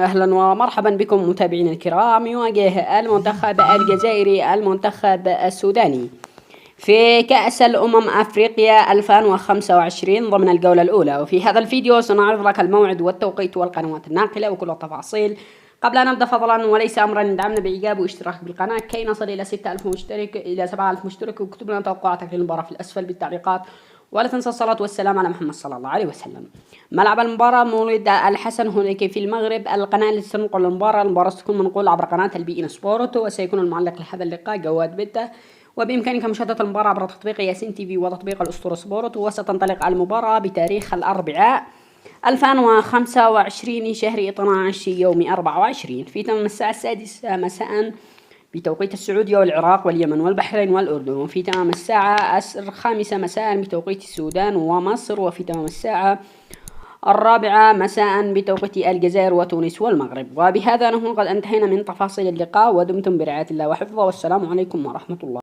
أهلا ومرحبا بكم متابعينا الكرام. يواجه المنتخب الجزائري المنتخب السوداني في كأس الأمم أفريقيا 2025 ضمن الجولة الأولى، وفي هذا الفيديو سنعرض لك الموعد والتوقيت والقنوات الناقلة وكل التفاصيل. قبل أن نبدأ فضلا وليس أمرا دعمنا بإعجاب واشتراك بالقناة كي نصل إلى 6000 مشترك إلى 7000 مشترك، واكتب لنا توقعاتك للمباراة في الأسفل بالتعليقات، ولا تنسى الصلاة والسلام على محمد صلى الله عليه وسلم. ملعب المباراة مولد الحسن هناك في المغرب. القناة التي تنقل المباراة ستكون منقولة عبر قناة البي إن سبورت، وسيكون المعلق لهذا اللقاء جواد بته، وبإمكانك مشاهدة المباراة عبر تطبيق ياسين تي في وتطبيق الأسطورة سبورت. وستنطلق المباراة بتاريخ الأربعاء 2025 شهر 12 يوم 24 في تمام الساعة 6 مساء بتوقيت السعودية والعراق واليمن والبحرين والأردن، وفي تمام الساعة 5 مساء بتوقيت السودان ومصر، وفي تمام الساعة 4 مساء بتوقيت الجزائر وتونس والمغرب. وبهذا نكون قد انتهينا من تفاصيل اللقاء، ودمتم برعاية الله وحفظه، والسلام عليكم ورحمة الله.